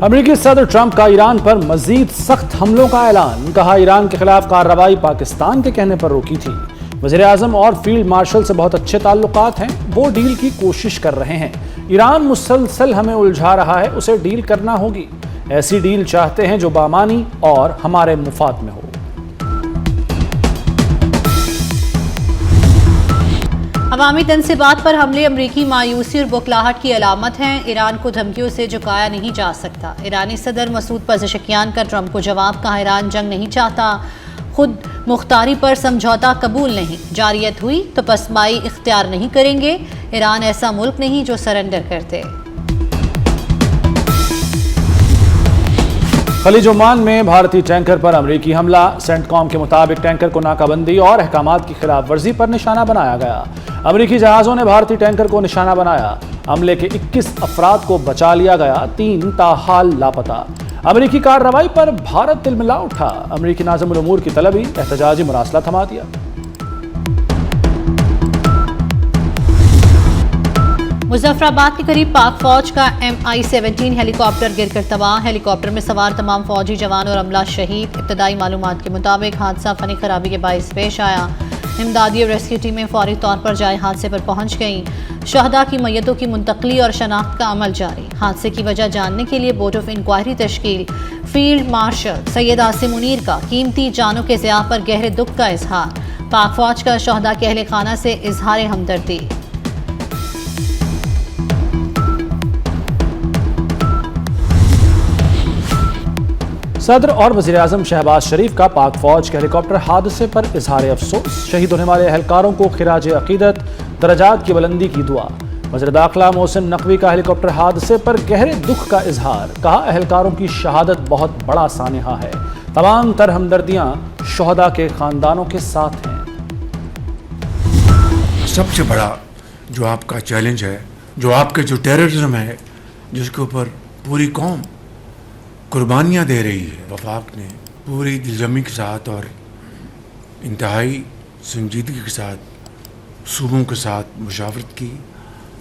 अमेरिकी सदर ट्रंप का ईरान पर मजीद सख्त हमलों का ऐलान। कहा, ईरान के खिलाफ कार्रवाई पाकिस्तान के कहने पर रोकी थी। वज़ीर-ए-आज़म और फील्ड मार्शल से बहुत अच्छे ताल्लुकात हैं, वो डील की कोशिश कर रहे हैं। ईरान मुसलसल हमें उलझा रहा है, उसे डील करना होगी। ऐसी डील चाहते हैं जो बामानी और हमारे मुफाद में हो। अवामी तनसीबात पर हमले अमरीकी मायूसी और बुखलाहट की अलामत हैं। ईरान को धमकियों से झुकाया नहीं जा सकता। ईरानी सदर मसूद पज़ेशकियान का ट्रंप को जवाब। कहा, ईरान जंग नहीं चाहता, खुद मुख्तारी पर समझौता कबूल नहीं। जारियत हुई तो पसमाई इख्तियार नहीं करेंगे। ईरान ऐसा मुल्क नहीं जो सरेंडर करते। खलीज ओमान में भारतीय टैंकर पर अमरीकी हमला। सेंटकॉम के मुताबिक टैंकर को नाकाबंदी और अहकामात की खिलाफ वर्जी पर निशाना बनाया गया। अमरीकी जहाज़ों ने भारतीय टैंकर को निशाना बनाया। हमले के 21 अफराद को बचा लिया गया, 3 ताहाल लापता। अमरीकी कार्रवाई पर भारत तिलमिला उठा। अमरीकी नाज़िमुल उमूर की तलबी, एहतजाजी मुरासला थमा दिया। मुजफ्फराबाद के करीब पाक फौज का MI-17 हेलीकॉप्टर गिरकर तबाह। हेलीकॉप्टर में सवार तमाम फौजी जवान और अमला शहीद। इब्तदाई मालूमात के मुताबिक हादसा फनी खराबी के बाइस पेश आया। इमदादी और रेस्क्यू टीमें फौरी तौर पर जाए हादसे पर पहुंच गईं। शहदा की मैयतों की मुंतकली और शनाख्त का अमल जारी। हादसे की वजह जानने के लिए बोर्ड ऑफ इंक्वायरी तश्कील। फील्ड मार्शल सैयद आसिम मुनीर का कीमती जानों के ज़िया पर गहरे दुख का इजहार। पाक फौज का शहदा के अहले खाना से इजहार हमदर्दी। सदर और वज़ीर-ए-आज़म शहबाज शरीफ का पाक फौज के हेलीकॉप्टर हादसे पर इजहार अफसोस। शहीद होने वाले अहलकारों को खिराज अकीदत, दरजात की बुलंदी की दुआ। वज़ीर दाखिला मोहसिन नकवी का हेलीकॉप्टर हादसे पर गहरे दुख का इजहार। कहा, अहलकारों की शहादत बहुत बड़ा सानिहा है। तमाम तर हमदर्दियाँ शहदा के खानदानों के साथ हैं। सबसे बड़ा जो आपका चैलेंज है, जो आपके जो टेररिज्म है, जिसके ऊपर पूरी कौम कुर्बानियाँ दे रही है, वफाक ने पूरी दिलजमी के साथ और इंतहाई संजीदगी के साथ सूबों के साथ मुशावरत की।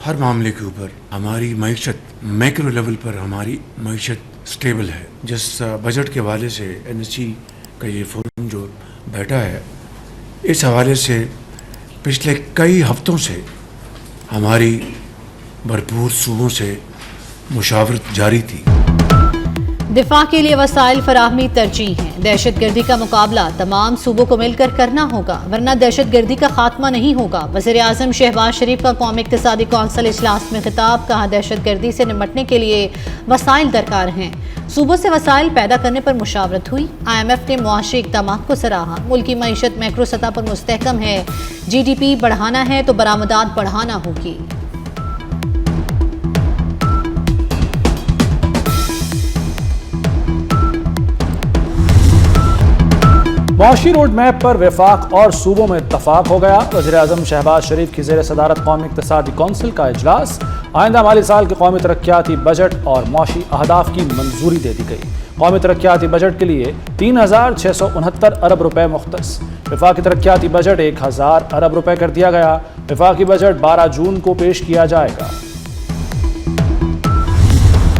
हर मामले के ऊपर हमारी मईशत मैक्रो लेवल पर हमारी मईशत स्टेबल है। जिस बजट के हवाले से NSC का ये फोरम जो बैठा है, इस हवाले से पिछले कई हफ्तों से हमारी भरपूर सूबों से मुशावरत जारी थी। दिफा के लिए वसाइल फराहमी तरजीह है। दहशत गर्दी का मुकाबला तमाम सूबों को मिलकर करना होगा, वरना दहशत गर्दी का खात्मा नहीं होगा। वज़ीर-ए-आज़म शहबाज शरीफ का कौमी इक़्तिसादी कौंसिल इजलास में खिताब। कहा, दहशत गर्दी से निपटने के लिए वसाइल दरकार हैं। सूबों से वसाइल पैदा करने पर मुशावरत हुई। IMF ने मुआशी इक़दाम को सराहा। मुल्की मईशत मैक्रो सतह पर मुस्तहकम है। GDP बढ़ाना है तो बरामदात बढ़ाना होगी। मुआशी रोड मैप पर वफाक और सूबों में इत्तफाक हो गया। वज़ीर-ए-आज़म शहबाज शरीफ की ज़ेर सदारत कौमी इक़्तिसादी कौंसिल का इजलास। आइंदा माली साल के कौमी तरक्याती बजट और मुआशी अहदाफ की मंजूरी दे दी गई। कौमी तरक्याती बजट के लिए 3669 अरब रुपए मुख्तस। वफाकी तरक्याती बजट 1000 अरब रुपए कर दिया गया। वफाकी बजट 12 जून को पेश किया जाएगा।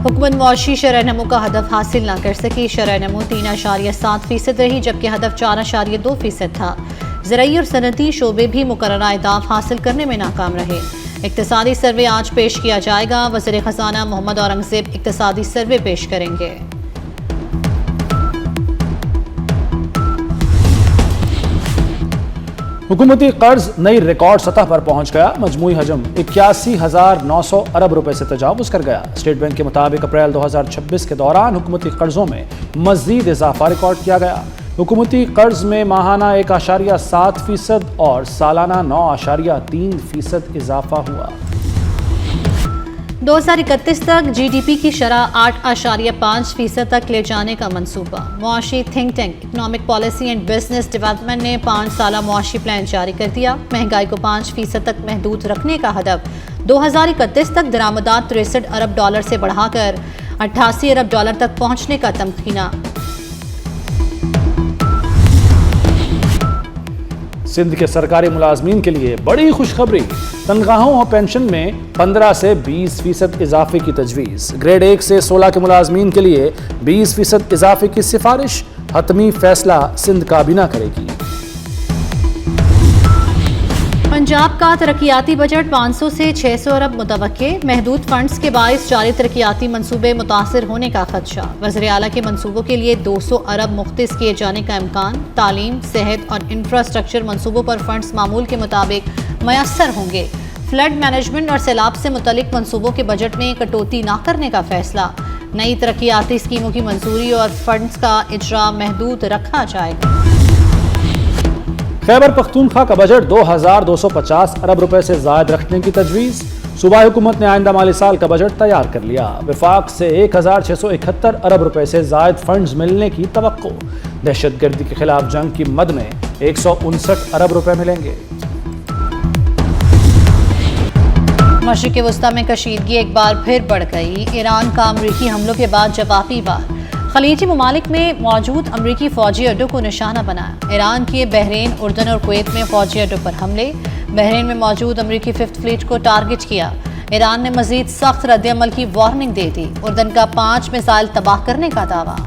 हुकूमत मुआशी शरह-ए-नमो का हदफ हासिल न कर सकी। शरह-ए-नमो 3.7% रही, जबकि हदफ 4.2% था। ज़राई और सनती शोबे भी मुकर्ररा अहदाफ हासिल करने में नाकाम रहे। इक़्तिसादी सर्वे आज पेश किया जाएगा। वज़ीर ख़ज़ाना मोहम्मद औरंगज़ेब इक़्तिसादी सर्वे पेश करेंगे। हुकूमती कर्ज नई रिकॉर्ड सतह पर पहुंच गया। मजमूई हजम 81,900 अरब रुपए से तजावुज कर गया। स्टेट बैंक के मुताबिक अप्रैल 2026 के दौरान हुकूमती कर्जों में मजीद इजाफा रिकॉर्ड किया गया। हुकूमती कर्ज में माहाना 1.7% और सालाना 9.3% इजाफा हुआ। 2031 तक GDP की शरह 8.5% तक ले जाने का मंसूबा। मुआशी think tank economic policy and business development ने 5 साला मुआशी प्लान जारी कर दिया। महंगाई को 5% तक महदूद रखने का हदफ। 2031 तक दरामदात 63 अरब डॉलर से बढ़ाकर 88 अरब डॉलर तक पहुंचने का तमकीना। सिंध के सरकारी मुलाजमीन के लिए बड़ी खुशखबरी। तनख्वाहों और पेंशन में 15 से 20% इजाफे की तजवीज़। ग्रेड 1 से 16 के मुलाजमीन के लिए 20% इजाफे की सिफारिश। हतमी फैसला सिंध काबीना करेगी। पंजाब का तरक्याती बजट 500 से 600 अरब मुतवक्के। महदूद फंड्स के बाइस जारी तरक्याती मंसूबे मुतासर होने का खदशा। वज़ीर आला के मंसूबों के लिए 200 अरब मुख्तस किए जाने का इम्कान। तालीम, सेहत और इंफ्रास्ट्रक्चर मंसूबों पर फंड्स मामूल के मुताबिक मयसर होंगे। फ्लड मैनेजमेंट और सैलाब से मुतलिक मंसूबों के बजट में कटौती न करने का फैसला। नई तरक्याती स्कीमों की मंजूरी और फंड्स का इजरा महदूद रखा जाएगा। खैबर पख्तूनख्वा का बजट 2250 अरब रुपए से जायद रखने की तजवीज़। सूबाई हुकूमत ने आइंदा माली साल का बजट तैयार कर लिया। वफाक से 1671 अरब रुपए से जायद फंड्स मिलने की तवक्को। दहशतगर्दी के खिलाफ जंग की मद में 159 अरब रुपए मिलेंगे। मशरिक़ वस्ता में कशीदगी एक बार फिर बढ़ गई। ईरान का अमरीकी हमलों के बाद जवाबी वार। खलीजी ममालिक में मौजूद अमरीकी फौजी अड्डों को निशाना बनाया। ईरान के बहरीन, उर्दन और कुवैत में फौजी अड्डों पर हमले। बहरीन में मौजूद अमरीकी 5th फ्लीट को टारगेट किया। ईरान ने मजीद सख्त रद्द-ए-अमल की वार्निंग दे दी। उर्दन का 5 मिसाइल तबाह करने का दावा।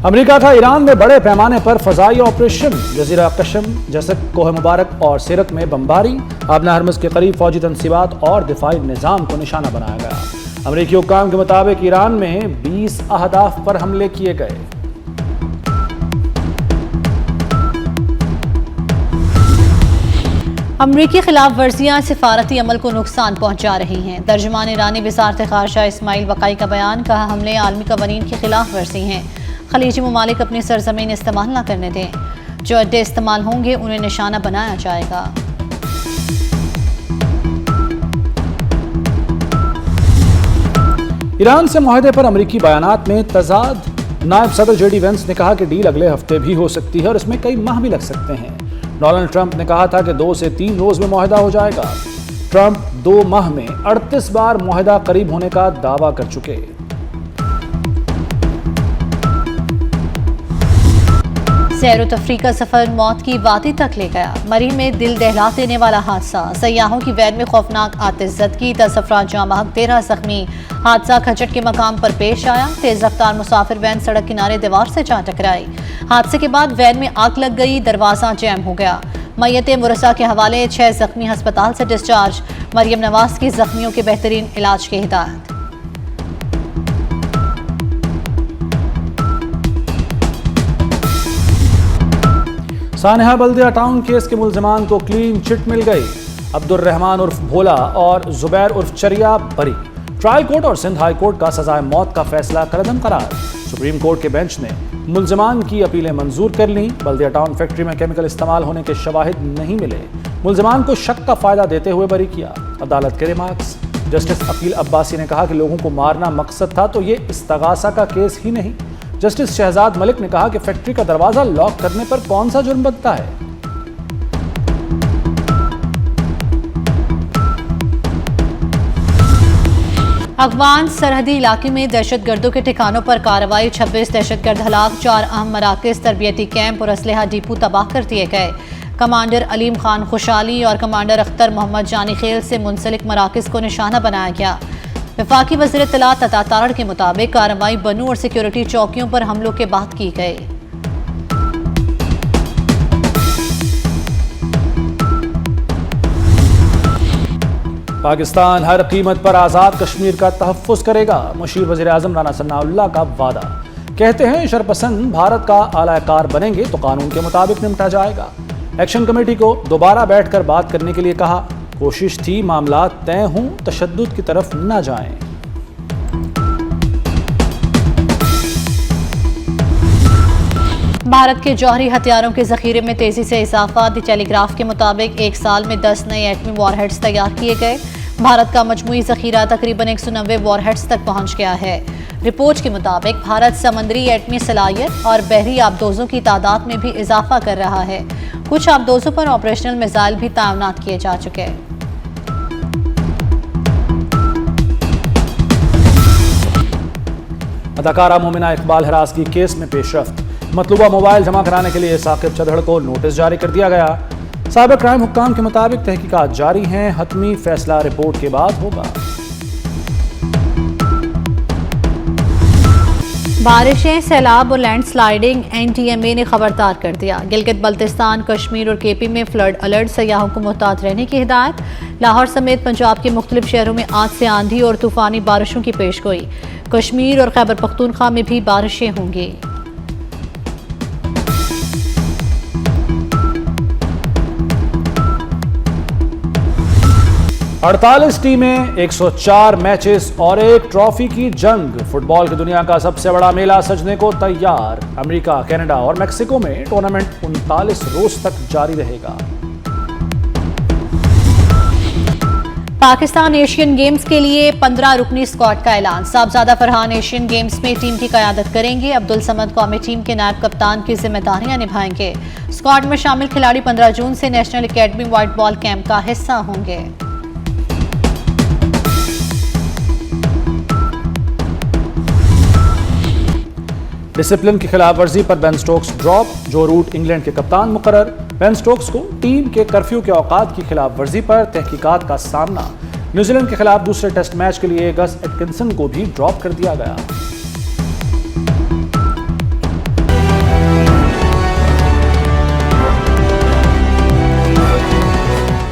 अमेरिका का ईरान में बड़े पैमाने पर फजाई ऑपरेशन। जजीरा कशम, जसक, कोह मुबारक और सिरक में बमबारी। आबना हरमुज़ के करीब फौजी तनसीबात और दिफाई निज़ाम को निशाना बनाया गया। अमेरिकी हुक्काम के मुताबिक ईरान में 20 अहदाफ पर हमले किए गए। अमरीकी खिलाफ वर्जियां सिफारती अमल को नुकसान पहुंचा रही हैं। तर्जुमान ईरानी वज़ारत ख़ारजा इस्माइल वक़ाई का बयान। कहा, हमले आलमी कवानीन की खिलाफ वर्जी हैं। खलीजी ममालिक अपनी सरजमीन इस्तेमाल न करने दें। जो अड्डे इस्तेमाल होंगे उन्हें निशाना बनाया जाएगा। ईरान से मुआहदे पर अमरीकी बयानात में तजाद। नायब सदर जेडी वेंस ने कहा कि डील अगले हफ्ते भी हो सकती है और इसमें कई माह भी लग सकते हैं। डोनाल्ड ट्रंप ने कहा था कि 2 से 3 रोज में मुआहदा हो जाएगा। ट्रंप 2 माह में 38 बार मुआहदा करीब होने का दावा कर चुके। सैर व तफरीह का सफर मौत की वादी तक ले गया। मरी में दिल दहला देने वाला हादसा। सयाहों की वैन में खौफनाक आतिशज़दगी। 10 अफराद जाँ बहक, 13 जख्मी। हादसा खचट के मकाम पर पेश आया। तेज रफ्तार मुसाफिर वैन सड़क किनारे दीवार से जा टकराई। हादसे के बाद वैन में आग लग गई। दरवाजा जैम हो गया। मैयत मुरसा के हवाले। 6 जख्मी अस्पताल से डिस्चार्ज। मरियम नवाज की जख्मियों के बेहतरीन इलाज की हिदायत। सानेहा बल्दिया टाउन केस के मुल्जिमान को क्लीन चिट मिल गई। अब्दुल रहमान उर्फ भोला और जुबैर उर्फ चरिया बरी। ट्रायल कोर्ट और सिंध हाई कोर्ट का सजाए मौत का फैसला कलअदम करार। सुप्रीम कोर्ट के बेंच ने मुल्जिमान की अपीलें मंजूर कर लीं। बल्दिया टाउन फैक्ट्री में केमिकल इस्तेमाल होने के शवाहिद नहीं मिले। मुल्जिमान को शक का फायदा देते हुए बरी किया। अदालत के रिमार्क्स। जस्टिस अकील अब्बासी ने कहा कि लोगों को मारना मकसद था तो ये इस्तगासा का केस ही नहीं। जस्टिस शहजाद मलिक ने कहा कि फैक्ट्री का दरवाजा लॉक करने पर कौन सा जुर्म बनता है। अफगान सरहदी इलाके में दहशतगर्दों के ठिकानों पर कार्रवाई। 26 दहशतगर्द हलाक। 4 अहम मराकज, तरबियती कैंप और असलहा डिपो तबाह कर दिए गए। कमांडर अलीम खान खुशाली और कमांडर अख्तर मोहम्मद जानी खेल से मुंसलिक मराकज को निशाना बनाया गया। वफाकी वज़ीर इत्तलात अता तारड़ के मुताबिक कार्रवाई बनू और सिक्योरिटी चौकियों पर हमलों के बाद की गई। पाकिस्तान हर कीमत पर आज़ाद कश्मीर का तहफ़्फ़ुज़ करेगा। मुशीर वज़ीर आज़म राना सनाउल्लाह का वादा। कहते हैं शरपसंद भारत का आलाकार बनेंगे तो कानून के मुताबिक निपटा जाएगा। एक्शन कमेटी को दोबारा बैठकर बात करने के लिए कहा। कोशिश थी मामला तय हों, तशद्दुद की तरफ न जाएं। भारत के जौहरी हथियारों के जखीरे में तेजी से इजाफा। द टेलीग्राफ के मुताबिक 1 साल में 10 नए एटमी वॉरहेड्स तैयार किए गए। भारत का मजमूई जखीरा तकरीबन 190 वॉरहेड्स तक पहुंच गया है। रिपोर्ट के मुताबिक भारत समंदरी एटमी सलाहियत और बहरी आबदोजों की तादाद में भी इजाफा कर रहा है। कुछ आबदोजों पर ऑपरेशनल मिसाइल भी तैनात किए जा चुके हैं। अदाकारा मोमिना इकबाल हिरासगी केस में पेशरफ्त। मतलूबा मोबाइल जमा कराने के लिए साकिब चदड़ को नोटिस जारी कर दिया गया। साइबर क्राइम हुक्काम के मुताबिक तहकीकात जारी हैं, हतमी फैसला रिपोर्ट के बाद होगा। बारिशें, सैलाब और लैंडस्लाइडिंग, NTMA ने खबरदार कर दिया। गिलगित बल्तिस्तान, कश्मीर और KP में फ्लड अलर्ट, सयाहों को मुहतात रहने की हिदायत। लाहौर समेत पंजाब के मुख्तलिफ शहरों में आज से आंधी और तूफानी बारिशों की पेशगोई। कश्मीर और खैबर पख्तूनख्वा में भी बारिशें होंगी। अड़तालीस टीमें, 104 मैचेस और एक ट्रॉफी की जंग। फुटबॉल की दुनिया का सबसे बड़ा मेला सजने को तैयार। अमेरिका, कनाडा और मेक्सिको में टूर्नामेंट 39 रोज तक जारी रहेगा। पाकिस्तान एशियन गेम्स के लिए 15 रुकनी स्क्वाड का ऐलान। साहबजादा फरहान एशियन गेम्स में टीम की क़यादत करेंगे। अब्दुल समद कौमी टीम के नायब कप्तान की जिम्मेदारियां निभाएंगे। स्क्वाड में शामिल खिलाड़ी 15 जून से national academy white ball camp का हिस्सा होंगे। डिसिप्लिन की खिलाफ वर्जी पर बेन स्टोक्स ड्रॉप। जो रूट इंग्लैंड के कप्तान मुकर्रर। बेन स्टोक्स को टीम के कर्फ्यू के औकात की खिलाफ वर्जी पर तहकीकात का सामना। न्यूजीलैंड के खिलाफ दूसरे टेस्ट मैच के लिए गस एटकिंसन को भी ड्रॉप कर दिया गया।